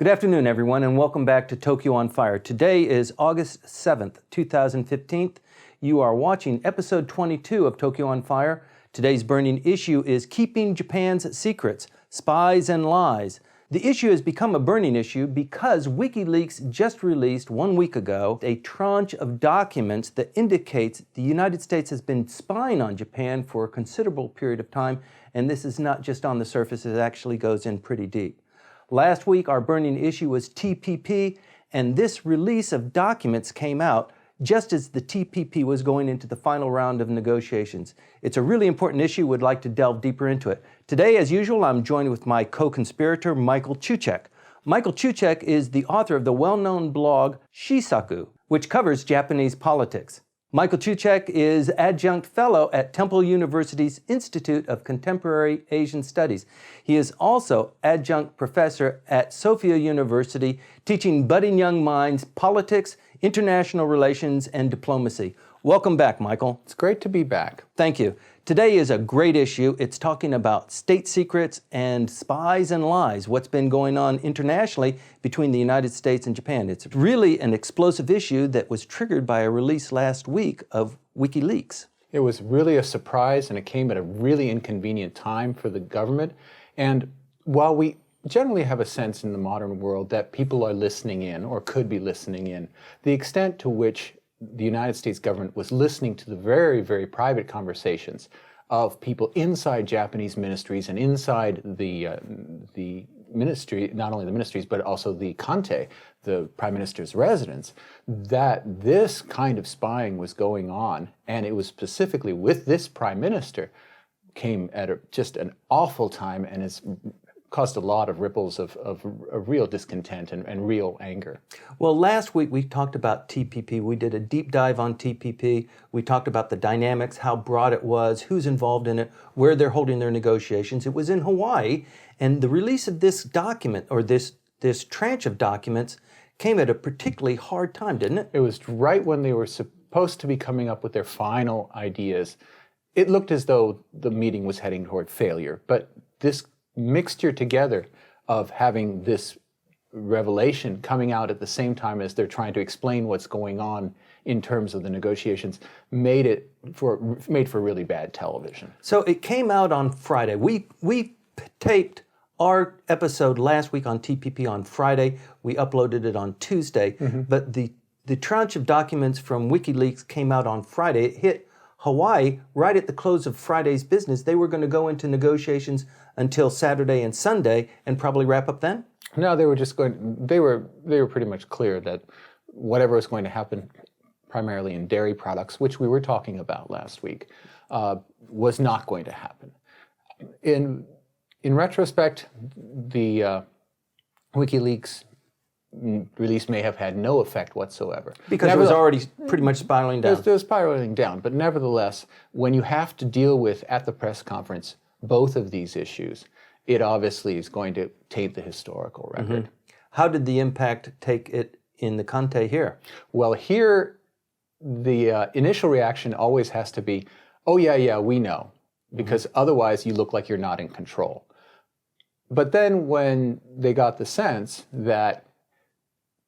Good afternoon, everyone, and welcome back to Tokyo on Fire. Today is August 7th, 2015. You are watching episode 22 of Tokyo on Fire. Today's burning issue is Keeping Japan's Secrets, Spies and Lies. The issue has become a burning issue because WikiLeaks just released 1 week ago a tranche of documents that indicates the United States has been spying on Japan for a considerable period of time, and this is not just on the surface, it actually goes in pretty deep. Last week, our burning issue was TPP, and this release of documents came out just as the TPP was going into the final round of negotiations. It's a really important issue. We'd like to delve deeper into it. Today, as usual, I'm joined with my co-conspirator, Michael Cucek. Michael Cucek is the author of the well-known blog Shisaku, which covers Japanese politics. Michael Cucek is adjunct fellow at Temple University's Institute of Contemporary Asian Studies. He is also adjunct professor at Sophia University, teaching budding young minds politics, international relations, and diplomacy. Welcome back, Michael. It's great to be back. Thank you. Today is a great issue. It's talking about state secrets and spies and lies, what's been going on internationally between the United States and Japan. It's really an explosive issue that was triggered by a release last week of WikiLeaks. It was really a surprise, and it came at a really inconvenient time for the government. And while we generally have a sense in the modern world that people are listening in or could be listening in, the extent to which the United States government was listening to the very, very private conversations of people inside Japanese ministries and inside the ministry, not only the ministries, but also the Kante, the prime minister's residence, that this kind of spying was going on, and it was specifically with this prime minister, came at just an awful time, and has caused a lot of ripples of real discontent and real anger. Well, last week we talked about TPP. We did a deep dive on TPP. We talked about the dynamics, how broad it was, who's involved in it, where they're holding their negotiations. It was in Hawaii, and the release of this document, or this tranche of documents, came at a particularly hard time, didn't it? It was right when they were supposed to be coming up with their final ideas. It looked as though the meeting was heading toward failure, but this mixture together of having this revelation coming out at the same time as they're trying to explain what's going on in terms of the negotiations made for really bad television. So it came out on Friday. We taped our episode last week on TPP on Friday. We uploaded it on Tuesday, but the tranche of documents from WikiLeaks came out on Friday. It hit Hawaii right at the close of Friday's business. They were going to go into negotiations until Saturday and Sunday and probably wrap up then? No, they were pretty much clear that whatever was going to happen, primarily in dairy products, which we were talking about last week, was not going to happen. In retrospect, the WikiLeaks release may have had no effect whatsoever. Because it was already pretty much spiraling down. It was spiraling down, but nevertheless, when you have to deal with, at the press conference, both of these issues, it obviously is going to taint the historical record. How did the impact take it in the Kante here? Well, here, the initial reaction always has to be, oh yeah, we know, because otherwise you look like you're not in control. But then when they got the sense that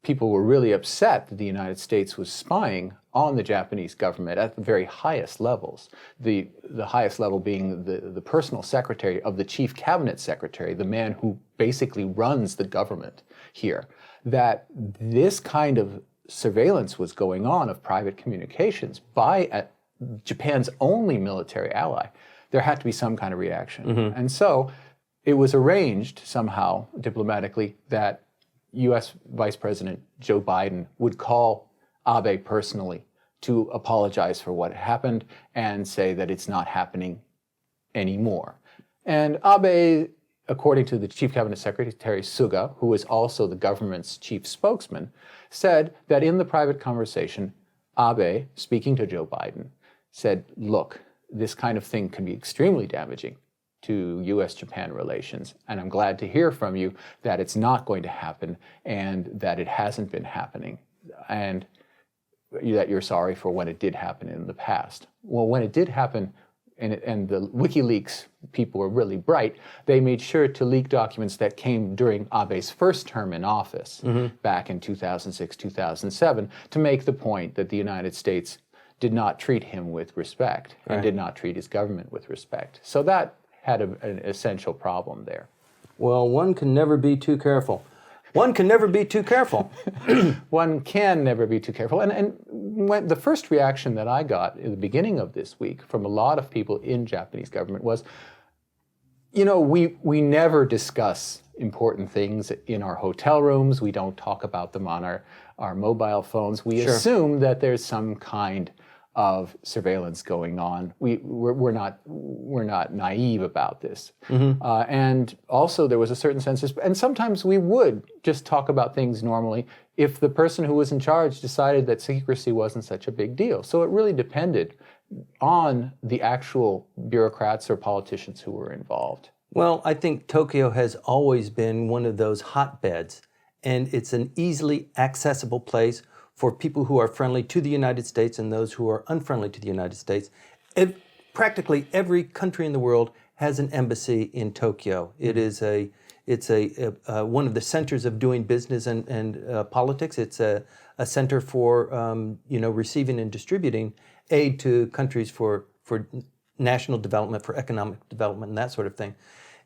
people were really upset that the United States was spying on the Japanese government at the very highest levels, the highest level being the personal secretary of the chief cabinet secretary, the man who basically runs the government here, that this kind of surveillance was going on of private communications by Japan's only military ally. There had to be some kind of reaction. And so it was arranged somehow, diplomatically, that U.S. Vice President Joe Biden would call Abe personally to apologize for what happened and say that it's not happening anymore. And Abe, according to the Chief Cabinet Secretary Suga, who is also the government's chief spokesman, said that in the private conversation, Abe, speaking to Joe Biden, said, look, this kind of thing can be extremely damaging to U.S.-Japan relations, and I'm glad to hear from you that it's not going to happen and that it hasn't been happening, and that you're sorry for when it did happen in the past. Well, when it did happen, and the WikiLeaks people were really bright, they made sure to leak documents that came during Abe's first term in office back in 2006, 2007, to make the point that the United States did not treat him with respect and did not treat his government with respect. So that had an essential problem there. Well, one can never be too careful. One can never be too careful. One can never be too careful. And when the first reaction that I got in the beginning of this week from a lot of people in Japanese government was, we never discuss important things in our hotel rooms. We don't talk about them on our mobile phones. We assume that there's some kind of surveillance going on. We're not naive about this. And also there was a certain sense of, and sometimes we would just talk about things normally if the person who was in charge decided that secrecy wasn't such a big deal. So it really depended on the actual bureaucrats or politicians who were involved. Well, I think Tokyo has always been one of those hotbeds, and it's an easily accessible place for people who are friendly to the United States and those who are unfriendly to the United States. Practically every country in the world has an embassy in Tokyo. It's one of the centers of doing business and politics. It's a center for receiving and distributing aid to countries for national development, for economic development, and that sort of thing.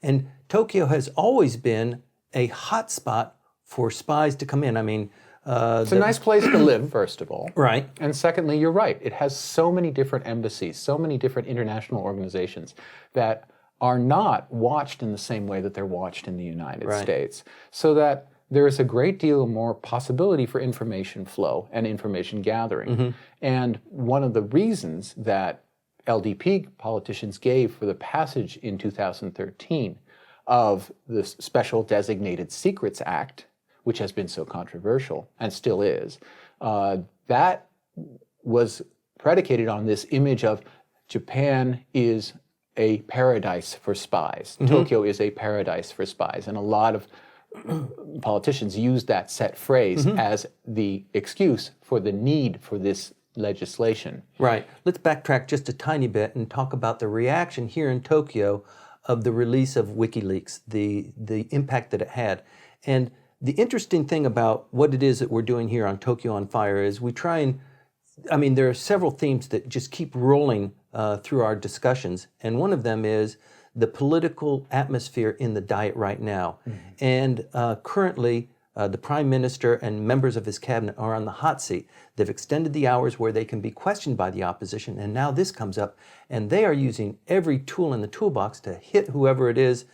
And Tokyo has always been a hot spot for spies to come in. I mean, it's a nice place to live, first of all. Right. And secondly, you're right. It has so many different embassies, so many different international organizations that are not watched in the same way that they're watched in the United States. So that there is a great deal more possibility for information flow and information gathering. And one of the reasons that LDP politicians gave for the passage in 2013 of the Special Designated Secrets Act, which has been so controversial and still is, that was predicated on this image of Japan is a paradise for spies. Tokyo is a paradise for spies. And a lot of politicians use that set phrase as the excuse for the need for this legislation. Right. Let's backtrack just a tiny bit and talk about the reaction here in Tokyo of the release of WikiLeaks, the impact that it had. And the interesting thing about what it is that we're doing here on Tokyo on Fire is we try and, there are several themes that just keep rolling through our discussions. And one of them is the political atmosphere in the Diet right now. And currently, the Prime Minister and members of his cabinet are on the hot seat. They've extended the hours where they can be questioned by the opposition, and now this comes up, and they are using every tool in the toolbox to hit whoever it is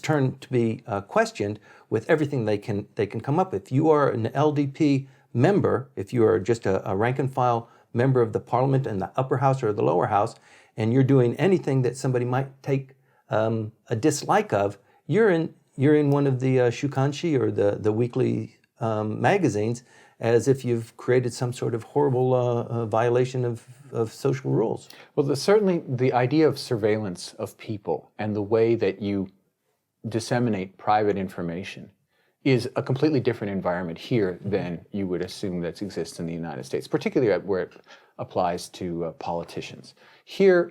turned to be questioned with everything they can come up with. If you are an LDP member, if you are just a rank and file member of the parliament in the upper house or the lower house, and you're doing anything that somebody might take a dislike of, you're in one of the shukanshi or the weekly magazines as if you've created some sort of horrible violation of social rules. Well, certainly the idea of surveillance of people and the way that you disseminate private information is a completely different environment here than you would assume that exists in the United States, particularly where it applies to politicians. Here,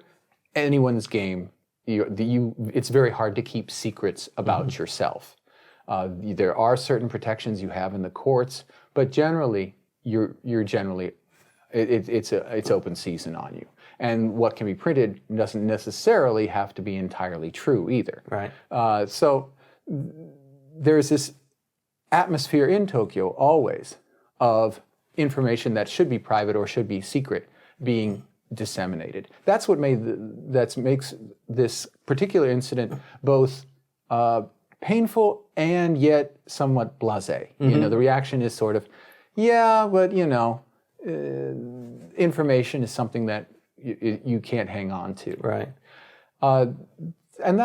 anyone's game. It's very hard to keep secrets about yourself. There are certain protections you have in the courts, but generally, it's open season on you. And what can be printed doesn't necessarily have to be entirely true either. Right. So there's this atmosphere in Tokyo always of information that should be private or should be secret being disseminated. That's what makes this particular incident both painful and yet somewhat blasé. The reaction is sort of, yeah, but information is something that you can't hang on to. Right. And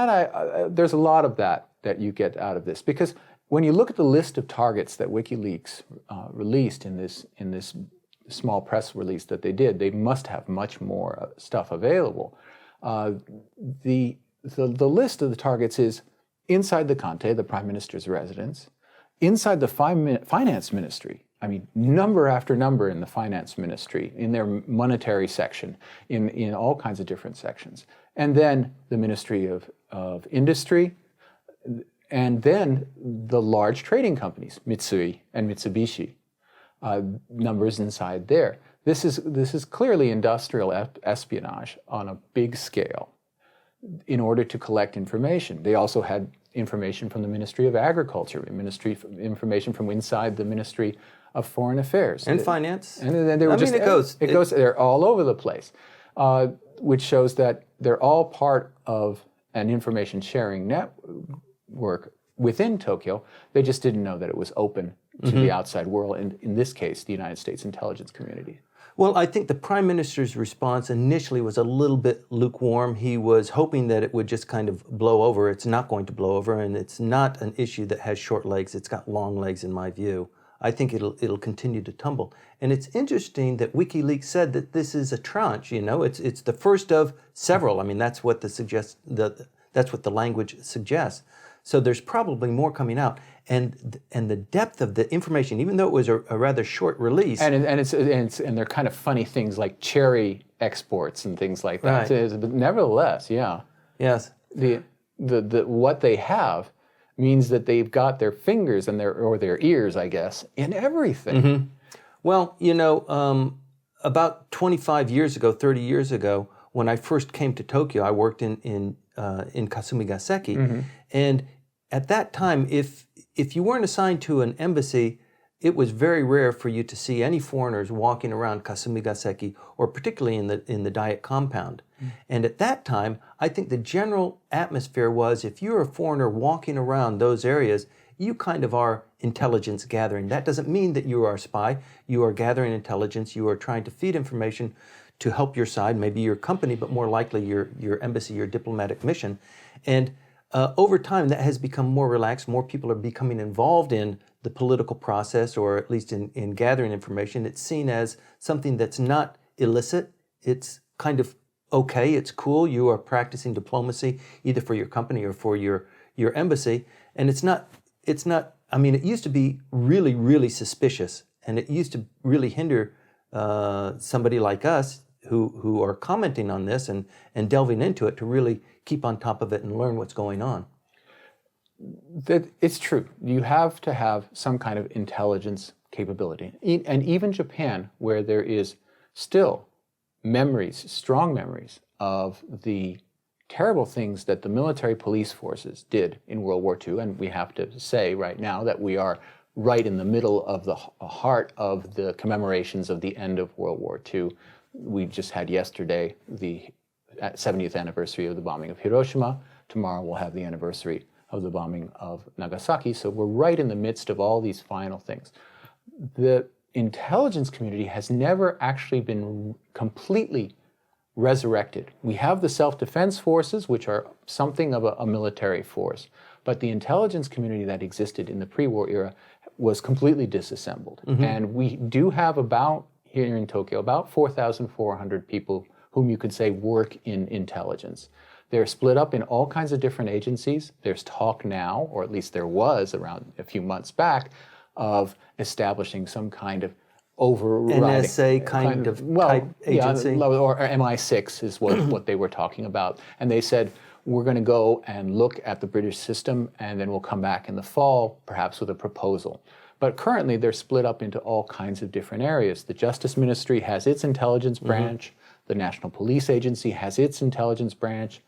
there's a lot of that you get out of this, because when you look at the list of targets that WikiLeaks released in this small press release that they did, they must have much more stuff available. The list of the targets is inside the Kante, the Prime Minister's residence, inside the Finance Ministry. Number after number in the Finance Ministry, in their monetary section, in all kinds of different sections. and then the Ministry of Industry, and then the large trading companies, Mitsui and Mitsubishi, numbers inside there. This is clearly industrial espionage on a big scale in order to collect information. They also had information from the Ministry of Agriculture, information from inside the Ministry of Foreign Affairs. And Finance. And then they were it goes, they're all over the place, which shows that they're all part of an information sharing network within Tokyo. They just didn't know that it was open to the outside world, and in this case, the United States intelligence community. Well, I think the Prime Minister's response initially was a little bit lukewarm. He was hoping that it would just kind of blow over. It's not going to blow over, and it's not an issue that has short legs. It's got long legs, in my view. I think it'll continue to tumble. And it's interesting that WikiLeaks said that this is a tranche. It's the first of several. I mean, that's what that's what the language suggests. So there's probably more coming out, and the depth of the information, even though it was a rather short release, and they're kind of funny things like cherry exports and things like that. Right. But nevertheless, yeah, yes, the what they have means that they've got their fingers and their ears, I guess, in everything. Mm-hmm. Well, about 25 years ago, 30 years ago, when I first came to Tokyo, I worked in Kasumigaseki, and at that time, if you weren't assigned to an embassy, it was very rare for you to see any foreigners walking around Kasumigaseki, or particularly in the Diet compound. And at that time, I think the general atmosphere was, if you're a foreigner walking around those areas, you kind of are intelligence gathering. That doesn't mean that you are a spy. You are gathering intelligence. You are trying to feed information to help your side, maybe your company, but more likely your embassy, your diplomatic mission. And over time, that has become more relaxed. More people are becoming involved in the political process, or at least in gathering information. It's seen as something that's not illicit. It's kind of okay. It's cool. You are practicing diplomacy, either for your company or for your embassy. And it's not. I mean, it used to be really, really suspicious, and it used to really hinder somebody like us who are commenting on this and delving into it to really keep on top of it and learn what's going on. That it's true. You have to have some kind of intelligence capability. And even Japan, where there is still memories, strong memories of the terrible things that the military police forces did in World War II, and we have to say right now that we are right in the middle of the heart of the commemorations of the end of World War II. We just had yesterday the 70th anniversary of the bombing of Hiroshima. Tomorrow we'll have the anniversary of the bombing of Nagasaki. So we're right in the midst of all these final things. The intelligence community has never actually been completely resurrected. We have the self-defense forces, which are something of a military force, but the intelligence community that existed in the pre-war era was completely disassembled. And we do have here in Tokyo, about 4,400 people whom you could say work in intelligence. They're split up in all kinds of different agencies. There's talk now, or at least there was around a few months back, of establishing some kind of overriding NSA kind of type agency? Yeah, or MI6 is what they were talking about. And they said, we're going to go and look at the British system, and then we'll come back in the fall, perhaps with a proposal. But currently, they're split up into all kinds of different areas. The Justice Ministry has its intelligence branch. The National Police Agency has its intelligence branch.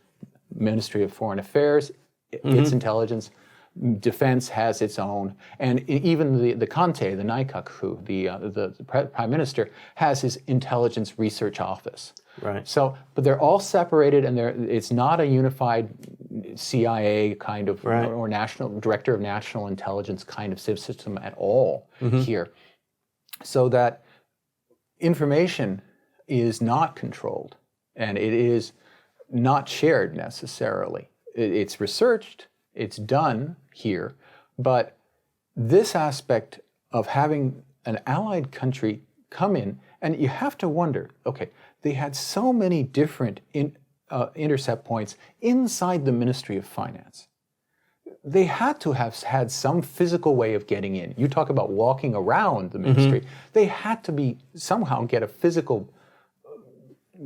Ministry of Foreign Affairs, its intelligence. Defense has its own. And even the Kante, the Naikaku, the Prime Minister, has his intelligence research office. Right. So, but they're all separated, and it's not a unified CIA kind of or national director of national intelligence kind of system at all here. So that information is not controlled, and it is not shared necessarily. It's researched, it's done here, but this aspect of having an allied country come in, and you have to wonder, okay, they had so many different intercept points inside the Ministry of Finance. They had to have had some physical way of getting in. You talk about walking around the ministry. They had to somehow get a physical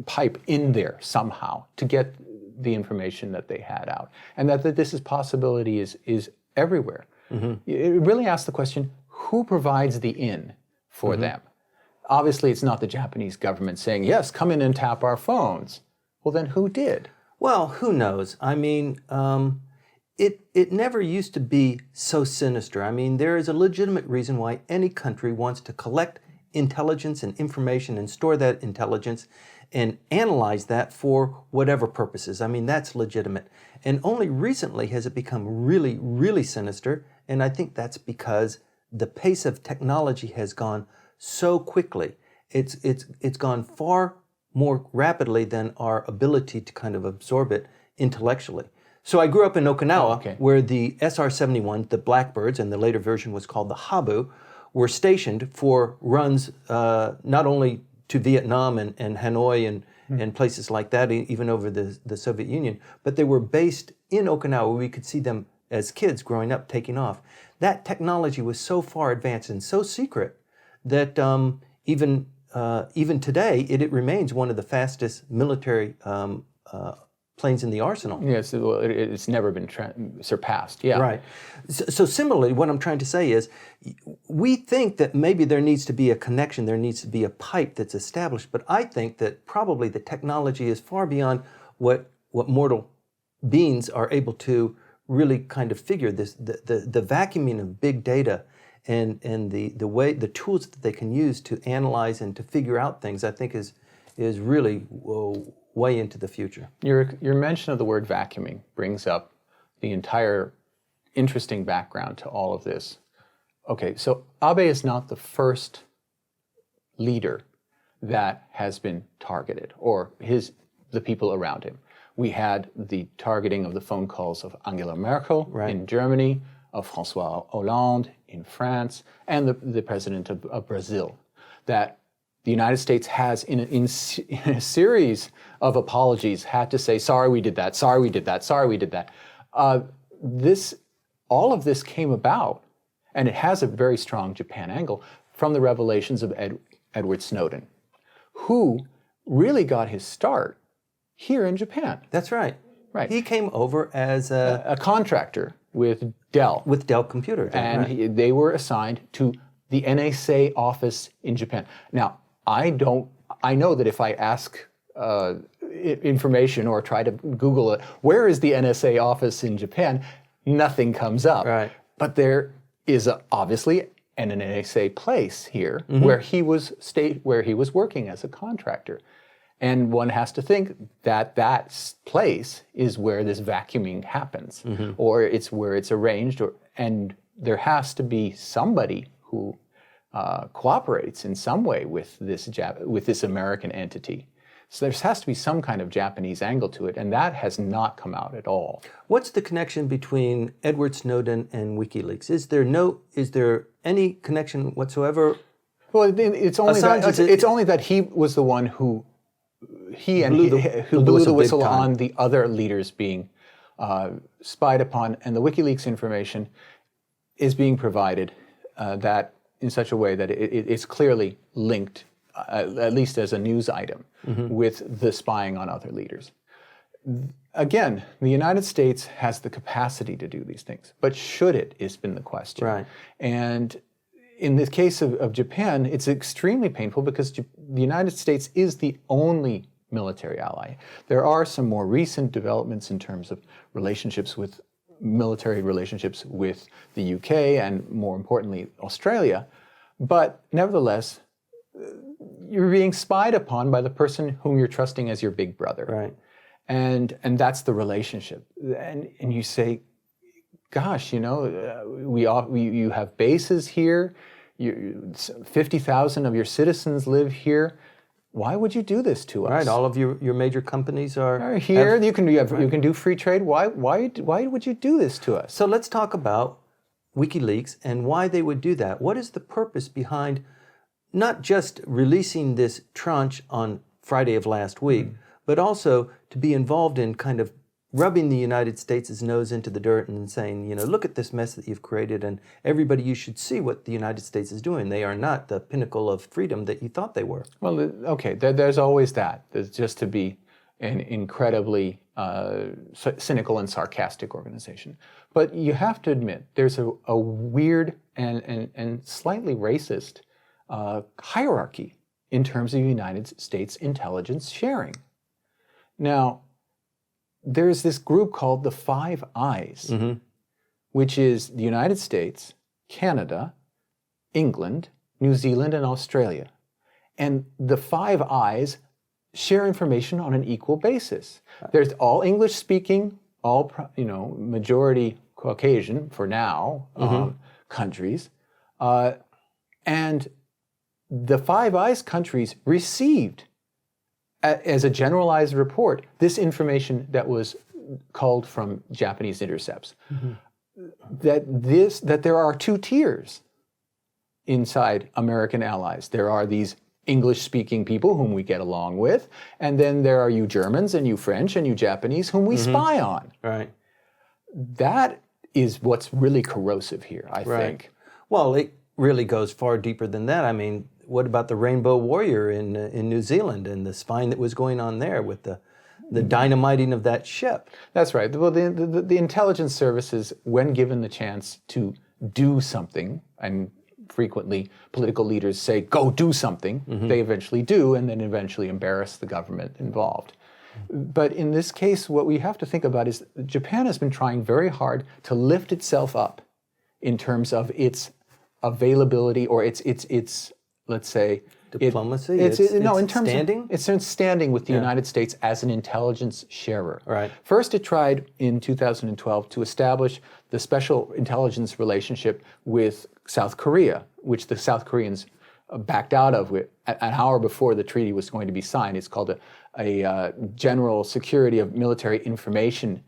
pipe in there somehow to get the information that they had out, and that this possibility is everywhere. It really asks the question: who provides the in for them? Obviously, it's not the Japanese government saying, "Yes, come in and tap our phones." Well, then who did? Well, who knows? I mean, it never used to be so sinister. I mean, there is a legitimate reason why any country wants to collect intelligence and information and store that intelligence and analyze that for whatever purposes. I mean, that's legitimate. And only recently has it become really, really sinister. And I think that's because the pace of technology has gone so quickly. It's gone far more rapidly than our ability to kind of absorb it intellectually. So I grew up in Okinawa, where the SR-71, the Blackbirds, and the later version was called the Habu, were stationed for runs not only to Vietnam and Hanoi and places like that, even over the Soviet Union, but they were based in Okinawa, where we could see them as kids growing up taking off. That technology was so far advanced and so secret that even today, it remains one of the fastest military planes in the arsenal. Yes, well, it's never been surpassed. Yeah. Right. So similarly, what I'm trying to say is, we think that maybe there needs to be a connection, there needs to be a pipe that's established, but I think that probably the technology is far beyond what mortal beings are able to really kind of figure. The vacuuming of big data and the tools that they can use to analyze and to figure out things, I think is really way into the future. Your mention of the word vacuuming brings up the entire interesting background to all of this. Okay, so Abe is not the first leader that has been targeted, or the people around him. We had the targeting of the phone calls of Angela Merkel in Germany, of François Hollande in France, and the president of Brazil. That the United States has, in a series of apologies, had to say, sorry we did that, sorry we did that, sorry we did that. All of this came about, and it has a very strong Japan angle, from the revelations of Edward Snowden, who really got his start here in Japan. That's right. Right. He came over as a contractor with Dell. With Dell Computers. And they were assigned to the NSA office in Japan. Now, I know that if I ask information or try to Google it, where is the NSA office in Japan, nothing comes up. Right. But there is obviously an NSA place here where he was working as a contractor. And one has to think that place is where this vacuuming happens, or it's where it's arranged, and there has to be somebody who cooperates in some way with this American entity. So there has to be some kind of Japanese angle to it, and that has not come out at all. What's the connection between Edward Snowden and WikiLeaks? Is there any connection whatsoever? Well, it's only that he was the one who blew the whistle on the other leaders being spied upon, and the WikiLeaks information is being provided that in such a way that it's clearly linked, at least as a news item, with the spying on other leaders. Again, the United States has the capacity to do these things, but should it has been the question. Right. And in the case of Japan, it's extremely painful because the United States is the only military ally. There are some more recent developments in terms of military relationships with the UK and, more importantly, Australia. But nevertheless, you're being spied upon by the person whom you're trusting as your big brother. Right. And that's the relationship. And you say, gosh, you have bases here. 50,000 of your citizens live here. Why would you do this to us? Right. All of your major companies are here. You can do free trade. Why would you do this to us? So let's talk about WikiLeaks and why they would do that. What is the purpose behind not just releasing this tranche on Friday of last week, but also to be involved in kind of rubbing the United States' nose into the dirt and saying, look at this mess that you've created, and everybody, you should see what the United States is doing. They are not the pinnacle of freedom that you thought they were. Well, okay, there's always that. There's just to be an incredibly cynical and sarcastic organization. But you have to admit, there's a weird and slightly racist hierarchy in terms of United States intelligence sharing. Now, there's this group called the Five Eyes, which is the United States, Canada, England, New Zealand, and Australia. And the Five Eyes share information on an equal basis. There's all English-speaking, all majority Caucasian for now countries, and the Five Eyes countries received, as a generalized report, this information that was culled from Japanese intercepts. That there are two tiers inside American allies. There are these English-speaking people whom we get along with, and then there are you Germans and you French and you Japanese whom we spy on. Right. That is what's really corrosive here, I think. Well, it really goes far deeper than that. I mean, what about the Rainbow Warrior in New Zealand and the spying that was going on there with the dynamiting of that ship? That's right. Well, the intelligence services, when given the chance to do something, and frequently political leaders say, go do something, they eventually do, and then eventually embarrass the government involved. But in this case, what we have to think about is Japan has been trying very hard to lift itself up in terms of its availability, or its let's say, diplomacy. In terms standing. Of its standing with the United States as an intelligence sharer. Right. First, it tried in 2012 to establish the special intelligence relationship with South Korea, which the South Koreans backed out of an hour before the treaty was going to be signed. It's called a General Security of Military Information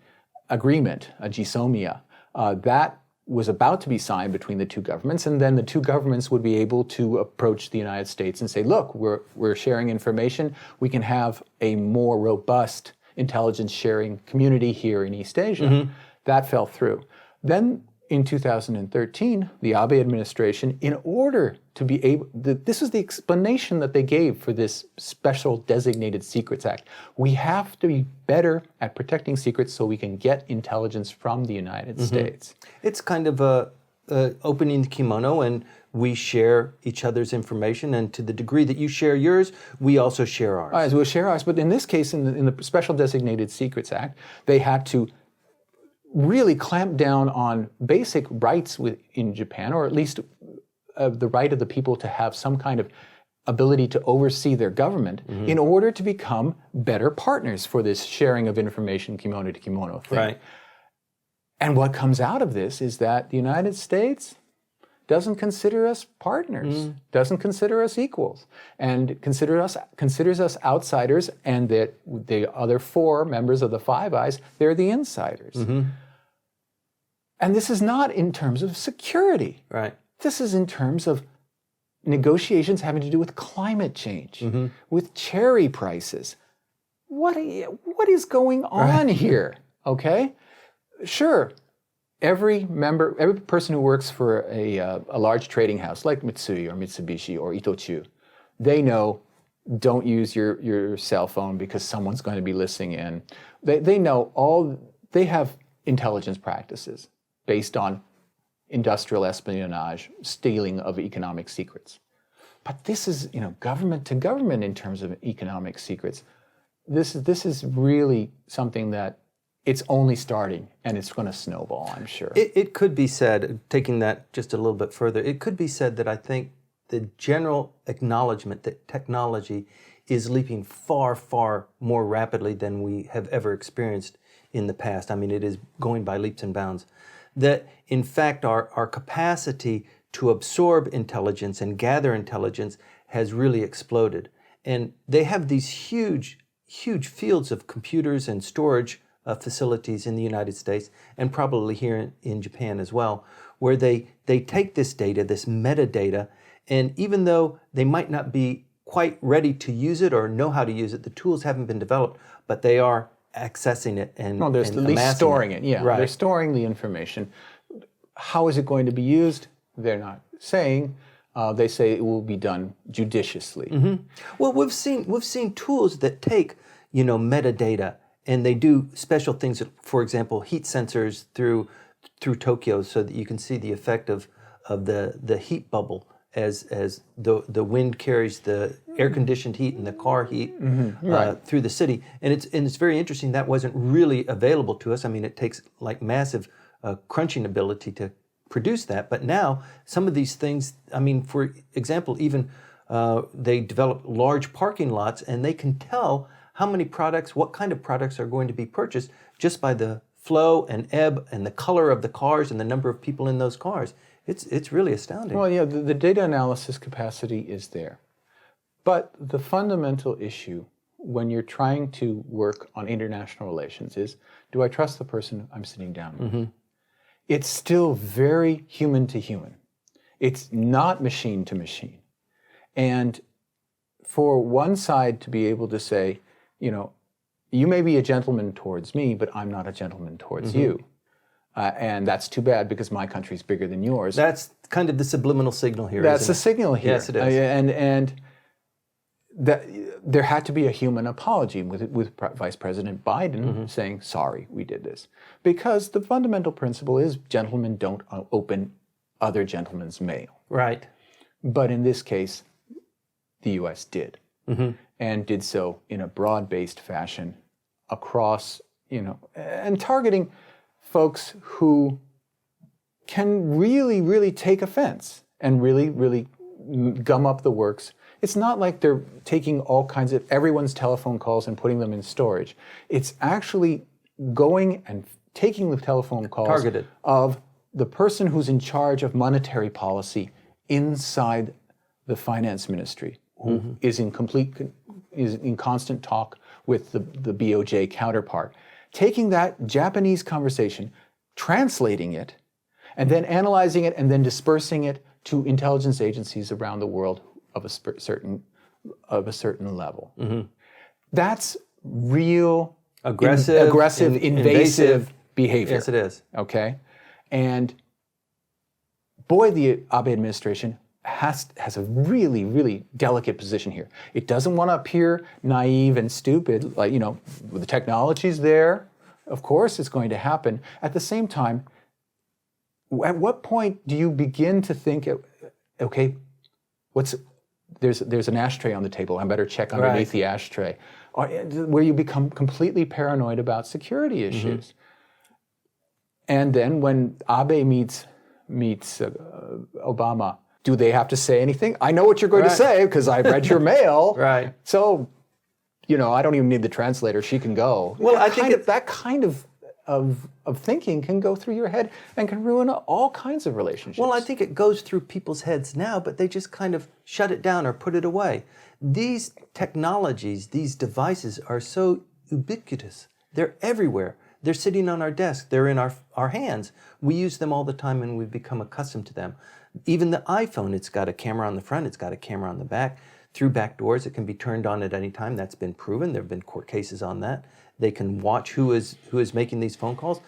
Agreement, a GSOMIA. That was about to be signed between the two governments, and then the two governments would be able to approach the United States and say, look, we're sharing information. We can have a more robust intelligence sharing community here in East Asia. That fell through. Then in 2013, the Abe administration, in order to be able, this is the explanation that they gave for this special designated secrets act. We have to be better at protecting secrets so we can get intelligence from the United States. It's kind of a opening the kimono, and we share each other's information, and to the degree that you share yours, we also share ours. We'll share ours, but in this case, in the special designated secrets act, they had to really clamp down on basic rights in Japan, or at least the right of the people to have some kind of ability to oversee their government in order to become better partners for this sharing of information kimono to kimono thing. Right. And what comes out of this is that the United States doesn't consider us partners, doesn't consider us equals, and considers us outsiders, and that the other four members of the Five Eyes, they're the insiders. And this is not in terms of security. Right. This is in terms of negotiations having to do with climate change, with cherry prices. What is going on here? Okay? Sure, every person who works for a large trading house like Mitsui or Mitsubishi or Itochu, they know, don't use your cell phone because someone's going to be listening in. They know they have intelligence practices based on industrial espionage, stealing of economic secrets. But this is, government to government in terms of economic secrets. This is really something that it's only starting, and it's going to snowball, I'm sure. It could be said, taking that just a little bit further, it could be said that I think the general acknowledgement that technology is leaping far, far more rapidly than we have ever experienced in the past. I mean, it is going by leaps and bounds. That, in fact, our capacity to absorb intelligence and gather intelligence has really exploded. And they have these huge, huge fields of computers and storage facilities in the United States, and probably here in Japan as well, where they take this data, this metadata, and even though they might not be quite ready to use it or know how to use it, the tools haven't been developed, but they are accessing it and they're at least storing it. Yeah, right. They're storing the information. How is it going to be used? They're not saying. They say it will be done judiciously. Well, we've seen tools that take metadata, and they do special things. For example, heat sensors through Tokyo, so that you can see the effect of the heat bubble as the wind carries the air-conditioned heat and the car heat through the city. And it's very interesting. That wasn't really available to us. I mean, it takes like massive crunching ability to produce that. But now some of these things, I mean, for example, even they develop large parking lots, and they can tell how many products, what kind of products are going to be purchased just by the flow and ebb and the color of the cars and the number of people in those cars. It's really astounding. Well, yeah, the data analysis capacity is there. But the fundamental issue when you're trying to work on international relations is, do I trust the person I'm sitting down with? It's still very human to human. It's not machine to machine. And for one side to be able to say, you may be a gentleman towards me, but I'm not a gentleman towards you. And that's too bad because my country's bigger than yours. That's kind of the subliminal signal here. That's isn't the signal here. Yes, it is. And that there had to be a human apology with Vice President Biden saying, sorry, we did this. Because the fundamental principle is gentlemen don't open other gentlemen's mail. Right. But in this case, the U.S. did. And did so in a broad-based fashion across, and targeting folks who can really, really take offense and really, really gum up the works. It's not like they're taking all kinds of everyone's telephone calls and putting them in storage. It's actually going and taking the telephone calls targeted of the person who's in charge of monetary policy inside the finance ministry, who is in constant talk with the BOJ counterpart, taking that Japanese conversation, translating it, and then analyzing it, and then dispersing it to intelligence agencies around the world of a certain level. That's real aggressive, invasive behavior. Yes, it is. Okay, and boy, the Abe administration has a really, really delicate position here. It doesn't want to appear naive and stupid, like, the technology's there, of course it's going to happen. At the same time, at what point do you begin to think, okay, there's an ashtray on the table, I better check underneath the ashtray, where you become completely paranoid about security issues. And then when Abe meets Obama, do they have to say anything? I know what you're going to say because I read your mail. So, I don't even need the translator. She can go. Well, I think that kind of thinking can go through your head and can ruin all kinds of relationships. Well, I think it goes through people's heads now, but they just kind of shut it down or put it away. These technologies, these devices are so ubiquitous. They're everywhere. They're sitting on our desk. They're in our hands. We use them all the time, and we've become accustomed to them. Even the iPhone, it's got a camera on the front, it's got a camera on the back. Through back doors, it can be turned on at any time. That's been proven. There have been court cases on that. They can watch who is making these phone calls.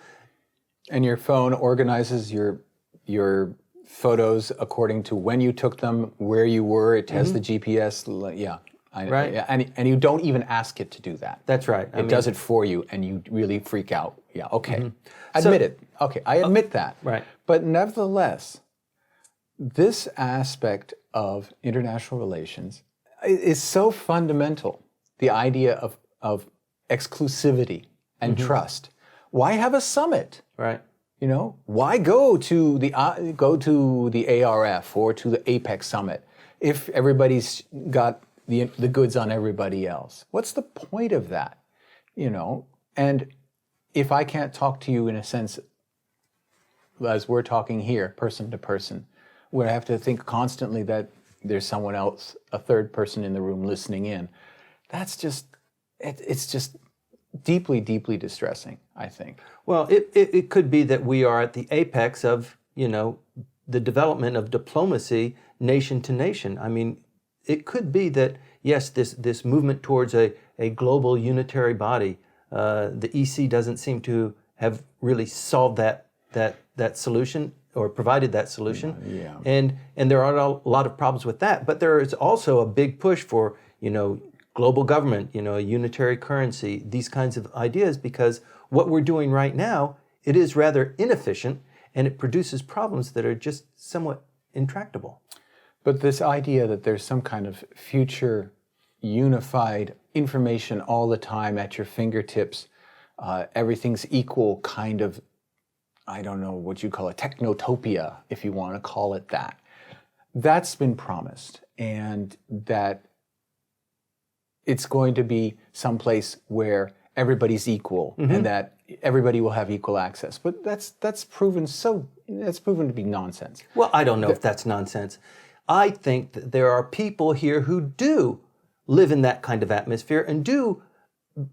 And your phone organizes your photos according to when you took them, where you were. It has the GPS. And you don't even ask it to do that. That's right. It does it for you, and you really freak out. Yeah, okay. Admit it. Okay, I admit that. Right. But nevertheless, this aspect of international relations is so fundamental. The idea of exclusivity and trust. Why have a summit? Right. Why go to the ARF or to the APEC summit if everybody's got the goods on everybody else? What's the point of that? And if I can't talk to you in a sense, as we're talking here, person to person, where I have to think constantly that there's someone else, a third person in the room listening in, it's just deeply, deeply distressing, I think. Well, it could be that we are at the apex of, the development of diplomacy nation to nation. I mean, it could be that, yes, this movement towards a global unitary body, the EC doesn't seem to have really solved that solution or provided that solution. And there are a lot of problems with that. But there is also a big push for, global government, a unitary currency, these kinds of ideas, because what we're doing right now, it is rather inefficient and it produces problems that are just somewhat intractable. But this idea that there's some kind of future unified information all the time at your fingertips, everything's equal kind of, I don't know what you call it, technotopia, if you want to call it that. That's been promised, and that it's going to be someplace where everybody's equal and that everybody will have equal access. But that's proven to be nonsense. Well, I don't know if that's nonsense. I think that there are people here who do live in that kind of atmosphere and do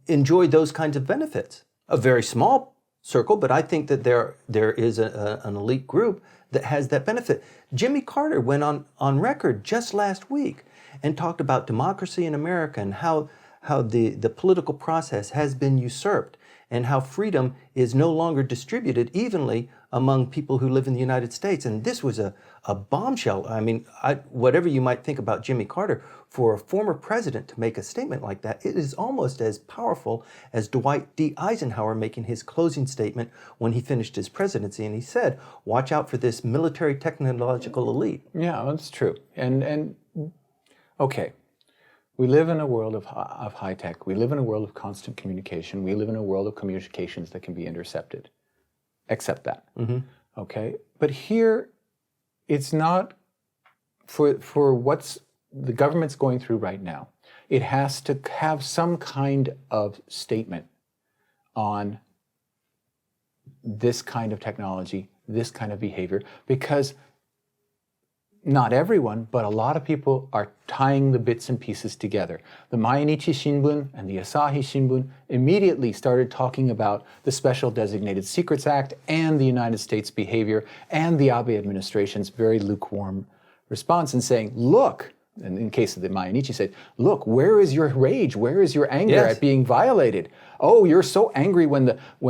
enjoy those kinds of benefits. A very small circle, but I think that there is an elite group that has that benefit. Jimmy Carter went on record just last week and talked about democracy in America and how the political process has been usurped and how freedom is no longer distributed evenly among people who live in the United States. And this was a bombshell. I mean, whatever you might think about Jimmy Carter, for a former president to make a statement like that, it is almost as powerful as Dwight D. Eisenhower making his closing statement when he finished his presidency. And he said, watch out for this military technological elite. Yeah, that's true. And okay. We live in a world of high tech. We live in a world of constant communication. We live in a world of communications that can be intercepted. Accept that. Okay? But here, it's not for what's the government's going through right now. It has to have some kind of statement on this kind of technology, this kind of behavior, because not everyone, but a lot of people are tying the bits and pieces together. The Mainichi Shimbun and the Asahi Shimbun immediately started talking about the Special Designated Secrets Act and the United States behavior and the Abe administration's very lukewarm response, and saying, look, and in case of the Mainichi said, look, where is your rage? Where is your anger at being violated? Oh, you're so angry when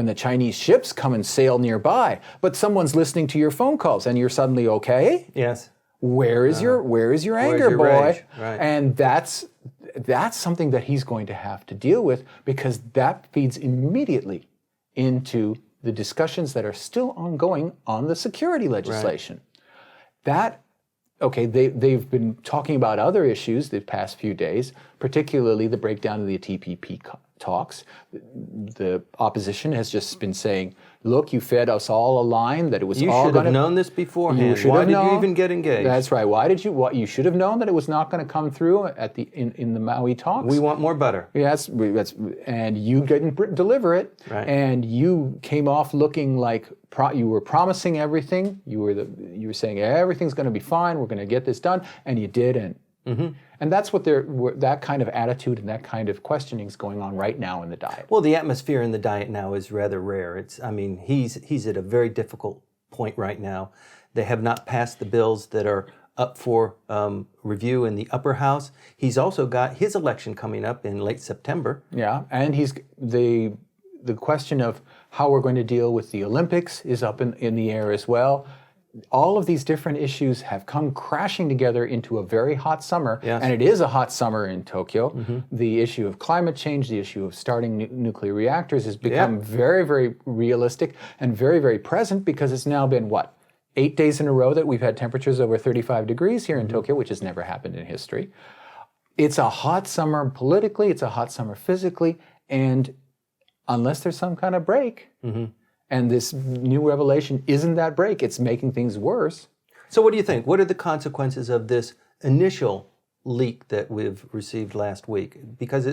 the Chinese ships come and sail nearby, but someone's listening to your phone calls and you're suddenly okay? Yes. Where is your anger, boy? Right. And that's something that he's going to have to deal with, because that feeds immediately into the discussions that are still ongoing on the security legislation. Right. They've been talking about other issues the past few days, particularly the breakdown of the TPP talks. The opposition has just been saying, look, you fed us all a line that it was all going to... You should have known this beforehand. Why did you even get engaged? That's right. You should have known that it was not going to come through in the Maui talks. We want more butter. Yes, and you didn't deliver it. Right. And you came off looking like you were promising everything. You were saying everything's going to be fine. We're going to get this done, and you didn't. And that's what that kind of attitude and that kind of questioning is going on right now in the Diet. Well, the atmosphere in the Diet now is rather rare. He's at a very difficult point right now. They have not passed the bills that are up for review in the upper house. He's also got his election coming up in late September. Yeah, and he's the question of how we're going to deal with the Olympics is up in the air as well. All of these different issues have come crashing together into a very hot summer, and it is a hot summer in Tokyo. The issue of climate change, the issue of starting nuclear reactors has become very, very realistic and very, very present, because it's now been, 8 days in a row that we've had temperatures over 35 degrees here in Tokyo, which has never happened in history. It's a hot summer politically, it's a hot summer physically, and unless there's some kind of break, and this new revelation isn't that break, it's making things worse. So what do you think? What are the consequences of this initial leak that we've received last week? Because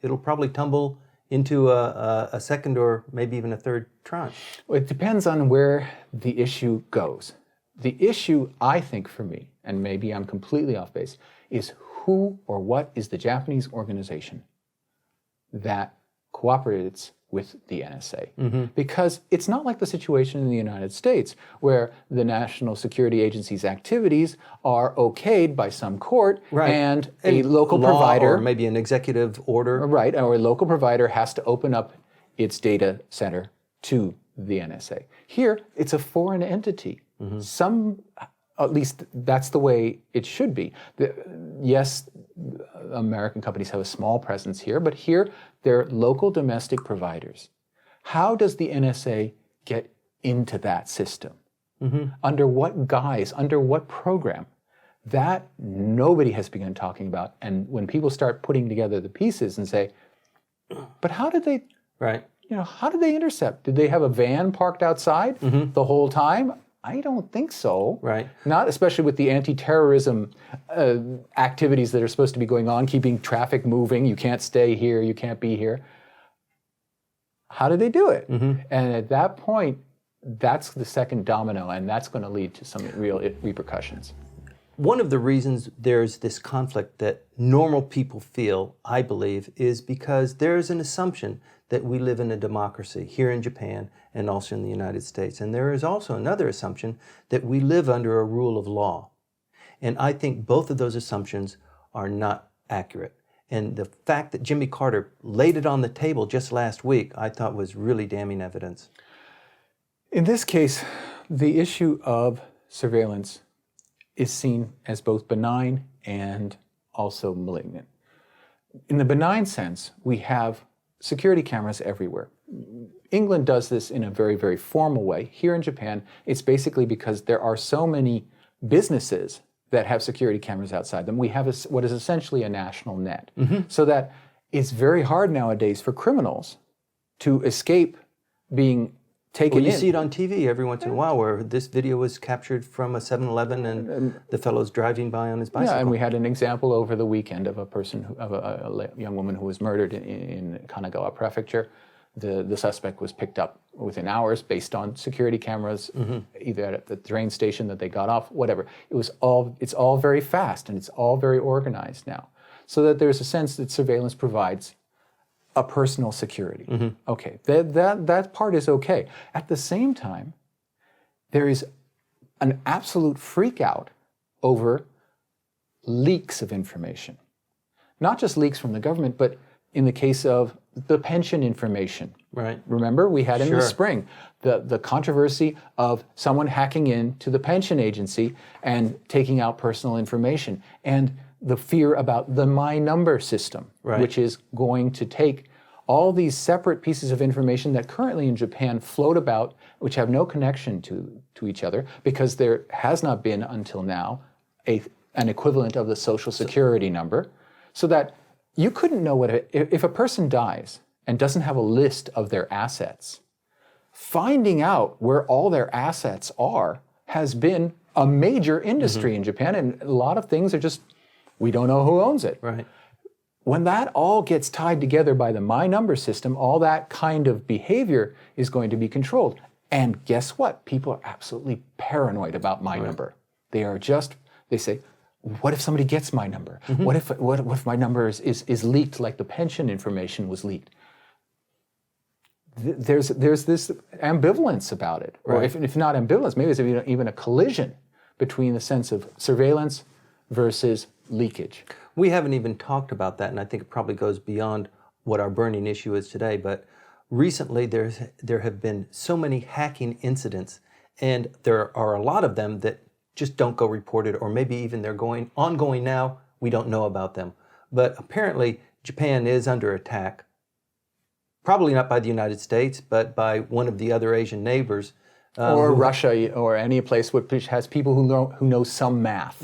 it'll probably tumble into a second or maybe even a third tranche. Well, it depends on where the issue goes. The issue, I think, for me, and maybe I'm completely off base, is who or what is the Japanese organization that cooperates with the NSA. Because it's not like the situation in the United States, where the National Security Agency's activities are okayed by some court, and a local provider, or maybe an executive order, or a local provider has to open up its data center to the NSA. Here, it's a foreign entity. At least that's the way it should be. Yes, American companies have a small presence here, but here they're local domestic providers. How does the NSA get into that system? Under what guise? Under what program? That nobody has begun talking about. And when people start putting together the pieces and say, but how did they, how did they intercept? Did they have a van parked outside the whole time? I don't think so. Right. Not especially with the anti-terrorism activities that are supposed to be going on, keeping traffic moving. You can't stay here. You can't be here. How did they do it? And at that point, that's the second domino, and that's going to lead to some real repercussions. One of the reasons there's this conflict that normal people feel, I believe, is because there's an assumption that we live in a democracy here in Japan and also in the United States. And there is also another assumption that we live under a rule of law. And I think both of those assumptions are not accurate. And the fact that Jimmy Carter laid it on the table just last week, I thought was really damning evidence. In this case, the issue of surveillance is seen as both benign and also malignant. In the benign sense, we have security cameras everywhere. England does this in a very, very formal way. Here in Japan, it's basically because there are so many businesses that have security cameras outside them. We have what is essentially a national net. So that it's very hard nowadays for criminals to escape being taken in. You see it on TV every once in a while where this video was captured from a 7-Eleven and the fellow's driving by on his bicycle. Yeah, and we had an example over the weekend of a young woman who was murdered in Kanagawa Prefecture. The suspect was picked up within hours based on security cameras, either at the train station that they got off, whatever. It's all very fast and it's all very organized now. So that there's a sense that surveillance provides a personal security. Okay, that part is okay. At the same time, there is an absolute freak out over leaks of information. Not just leaks from the government, but in the case of the pension information. Right. Remember, we had in the spring the controversy of someone hacking into the pension agency and taking out personal information, and the fear about the My Number system, which is going to take all these separate pieces of information that currently in Japan float about, which have no connection to each other, because there has not been until now an equivalent of the Social Security number, so that you couldn't know if a person dies and doesn't have a list of their assets, finding out where all their assets are has been a major industry in Japan, and a lot of things are just, we don't know who owns it. Right. When that all gets tied together by the My Number system, all that kind of behavior is going to be controlled. And guess what? People are absolutely paranoid about My Number. They say, what if somebody gets my number? What if my number is leaked like the pension information was leaked? There's this ambivalence about it. Or if not ambivalence, maybe there's even a collision between the sense of surveillance versus leakage. We haven't even talked about that, and I think it probably goes beyond what our burning issue is today, but recently there have been so many hacking incidents, and there are a lot of them that just don't go reported, or maybe even they're ongoing now, we don't know about them. But apparently Japan is under attack, probably not by the United States, but by one of the other Asian neighbors. Or Russia, or any place which has people who know some math.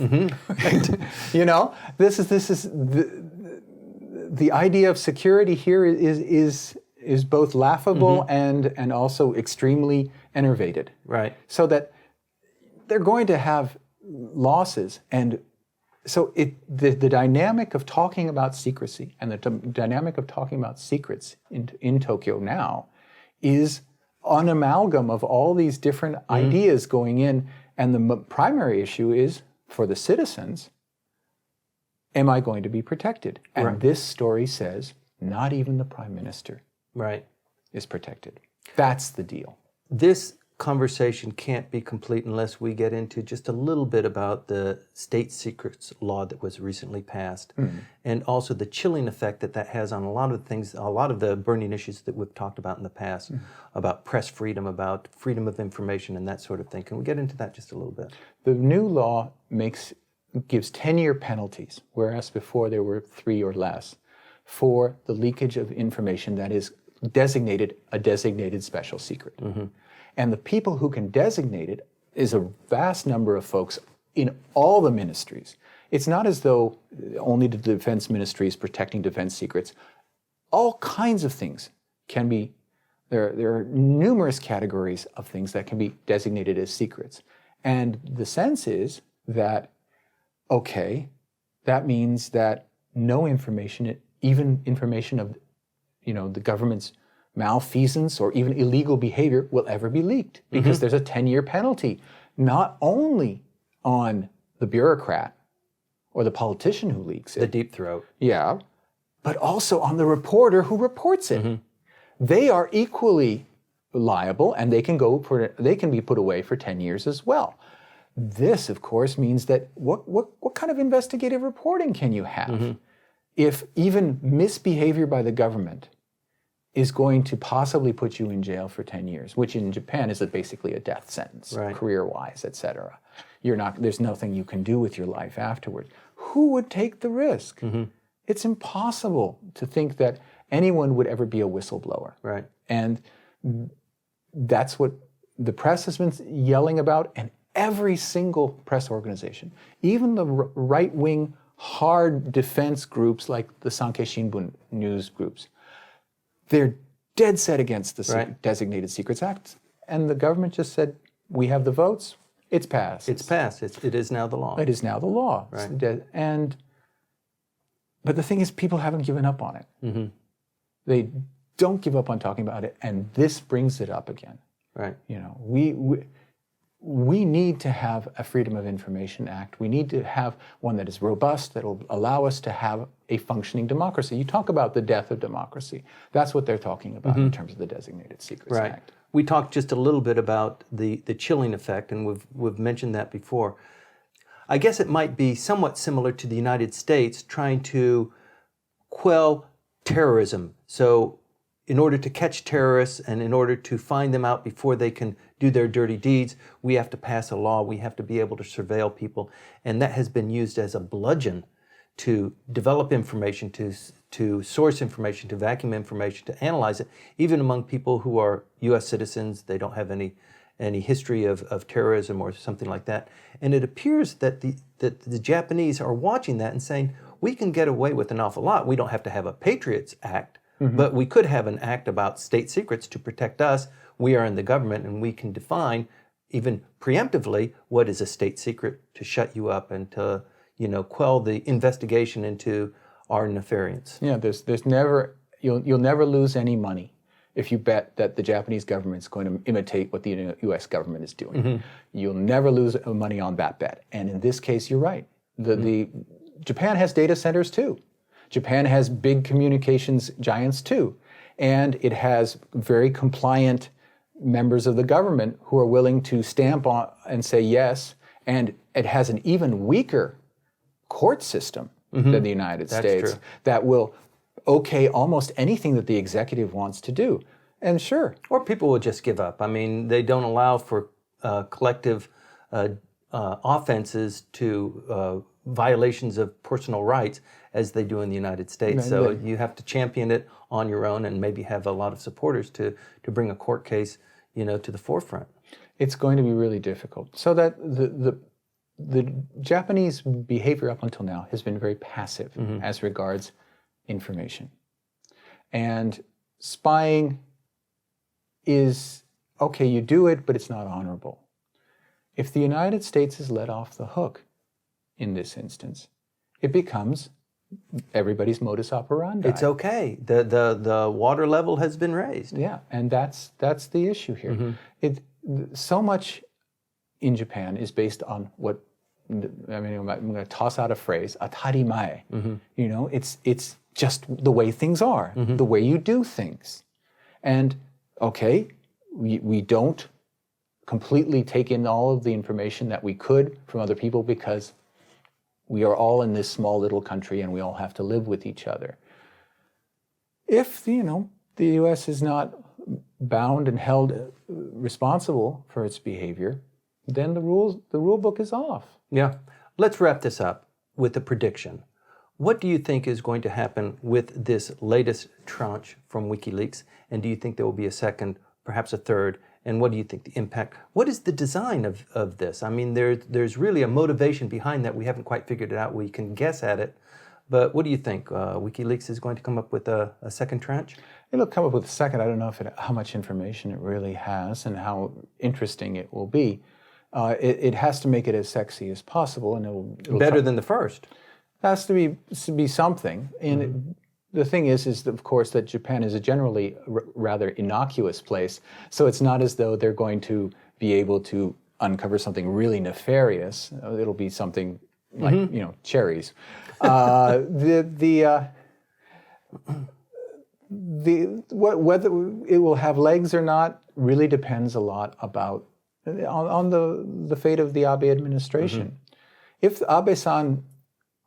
You know, this is the idea of security here is both laughable and also extremely enervated. Right. So that they're going to have losses, and so the dynamic of talking about secrecy and the dynamic of talking about secrets in Tokyo now is an amalgam of all these different ideas going in, and the primary issue is, for the citizens, am I going to be protected? And this story says not even the prime minister is protected. That's the deal. This conversation can't be complete unless we get into just a little bit about the state secrets law that was recently passed, and also the chilling effect that has on a lot of things, a lot of the burning issues that we've talked about in the past, about press freedom, about freedom of information, and that sort of thing. Can we get into that just a little bit? The new law makes gives 10-year penalties, whereas before there were 3 or less, for the leakage of information that is a designated special secret. And the people who can designate it is a vast number of folks in all the ministries. It's not as though only the defense ministry is protecting defense secrets. All kinds of things can be, there are numerous categories of things that can be designated as secrets. And the sense is that, okay, that means that no information, even information of, the government's malfeasance or even illegal behavior will ever be leaked because there's a 10-year penalty, not only on the bureaucrat or the politician who leaks it. The deep throat. Yeah, but also on the reporter who reports it. They are equally liable, and they can be put away for 10 years as well. This, of course, means that what kind of investigative reporting can you have if even misbehavior by the government is going to possibly put you in jail for 10 years, which in Japan is basically a death sentence, career-wise, etc. There's nothing you can do with your life afterward. Who would take the risk? It's impossible to think that anyone would ever be a whistleblower. Right. And that's what the press has been yelling about, and every single press organization, even the right-wing hard defense groups like the Sankei Shimbun news groups, they're dead set against the Designated Secrets Act. And the government just said, we have the votes, it's passed. It's passed. It is now the law. It is now the law. Right. But the thing is, people haven't given up on it. They don't give up on talking about it, and this brings it up again. Right. We need to have a Freedom of Information Act. We need to have one that is robust, that will allow us to have a functioning democracy. You talk about the death of democracy. That's what they're talking about in terms of the Designated Secrets Act. We talked just a little bit about the chilling effect, and we've mentioned that before. I guess it might be somewhat similar to the United States trying to quell terrorism. So in order to catch terrorists and in order to find them out before they can do their dirty deeds, we have to pass a law. We have to be able to surveil people. And that has been used as a bludgeon to develop information, to source information, to vacuum information, to analyze it, even among people who are U.S. citizens. They don't have any history of terrorism or something like that. And it appears that the Japanese are watching that and saying, we can get away with an awful lot. We don't have to have a Patriots Act, but we could have an act about state secrets to protect us. We are in the government, and we can define, even preemptively, what is a state secret to shut you up and to, quell the investigation into our nefariance. Yeah, there's never, you'll never lose any money if you bet that the Japanese government is going to imitate what the U.S. government is doing. You'll never lose money on that bet. And in this case, you're right. Japan has data centers too. Japan has big communications giants too. And it has very compliant members of the government who are willing to stamp on and say yes. And it has an even weaker court system than the United States that will okay almost anything that the executive wants to do. And sure. Or people will just give up. I mean, they don't allow for collective offenses to violations of personal rights as they do in the United States. So you have to champion it on your own and maybe have a lot of supporters to bring a court case, to the forefront. It's going to be really difficult. So that the Japanese behavior up until now has been very passive as regards information. And spying is, okay, you do it, but it's not honorable. If the United States is let off the hook in this instance, it becomes everybody's modus operandi. It's okay. The water level has been raised. Yeah, and that's the issue here. So much in Japan is based on what, I'm going to toss out a phrase, atarimae. It's just the way things are, the way you do things. And okay, we don't completely take in all of the information that we could from other people because we are all in this small little country and we all have to live with each other. If, the U.S. is not bound and held responsible for its behavior, then the rule book is off. Yeah. Let's wrap this up with a prediction. What do you think is going to happen with this latest tranche from WikiLeaks? And do you think there will be a second, perhaps a third? And what do you think the impact? What is the design of this? I mean, there's really a motivation behind that. We haven't quite figured it out. We can guess at it. But what do you think? WikiLeaks is going to come up with a second tranche? It'll come up with a second. I don't know how much information it really has and how interesting it will be. It has to make it as sexy as possible, and it'll better than the first. It has to be something. And the thing is of course that Japan is a generally rather innocuous place, so it's not as though they're going to be able to uncover something really nefarious. It'll be something like cherries. Whether it will have legs or not really depends a lot on the fate of the Abe administration. If Abe-san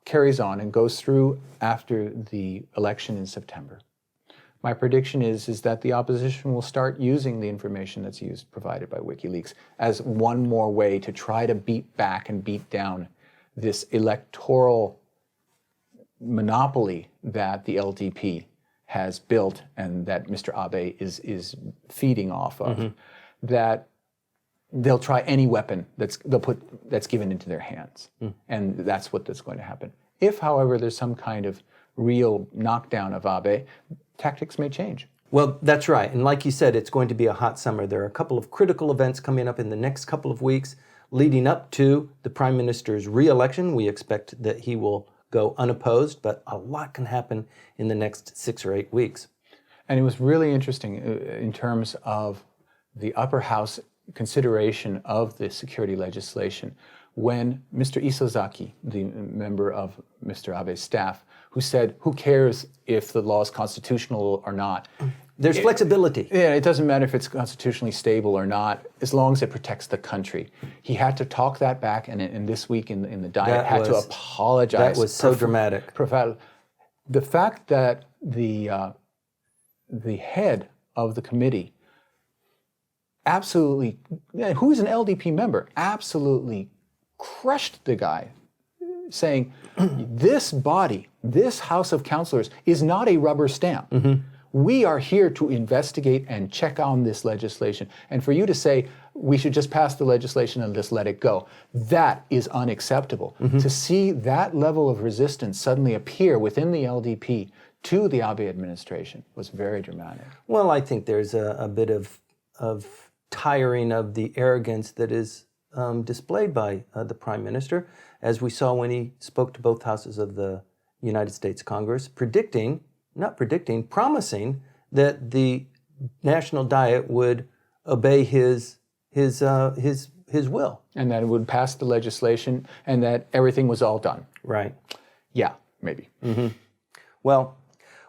carries on and goes through after the election in September, my prediction is that the opposition will start using the information that's provided by WikiLeaks as one more way to try to beat back and beat down this electoral monopoly that the LDP has built and that Mr. Abe is feeding off of. That they'll try any weapon that's given into their hands, and that's what's going to happen. If, however, there's some kind of real knockdown of Abe, tactics may change. Well, that's right. And like you said, it's going to be a hot summer. There are a couple of critical events coming up in the next couple of weeks leading up to the Prime Minister's re-election. We expect that he will go unopposed, but a lot can happen in the next 6 or 8 weeks. And it was really interesting in terms of the upper house consideration of the security legislation when Mr. Isozaki, the member of Mr. Abe's staff, who said, who cares if the law is constitutional or not? There's flexibility. Yeah, it doesn't matter if it's constitutionally stable or not, as long as it protects the country. He had to talk that back, and this week in the Diet had to apologize. That was so dramatic. The fact that the head of the committee absolutely, who is an LDP member, absolutely crushed the guy, saying, this body, this House of Councilors is not a rubber stamp. We are here to investigate and check on this legislation. And for you to say, we should just pass the legislation and just let it go, that is unacceptable. To see that level of resistance suddenly appear within the LDP to the Abe administration was very dramatic. Well, I think there's a bit of tiring of the arrogance that is displayed by the Prime Minister, as we saw when he spoke to both houses of the United States Congress, promising that the National Diet would obey his will. And that it would pass the legislation and that everything was all done. Right. Yeah, maybe. Well,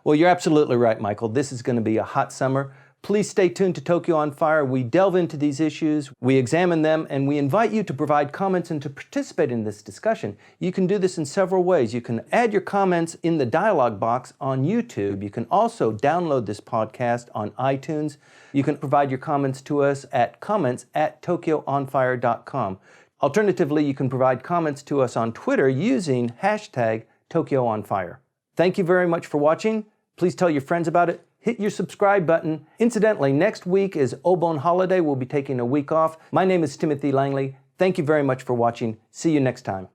you're absolutely right, Michael. This is going to be a hot summer. Please stay tuned to Tokyo on Fire. We delve into these issues, we examine them, and we invite you to provide comments and to participate in this discussion. You can do this in several ways. You can add your comments in the dialog box on YouTube. You can also download this podcast on iTunes. You can provide your comments to us at comments@tokyoonfire.com. Alternatively, you can provide comments to us on Twitter using #TokyoOnFire. Thank you very much for watching. Please tell your friends about it. Hit your subscribe button. Incidentally, next week is Obon holiday. We'll be taking a week off. My name is Timothy Langley. Thank you very much for watching. See you next time.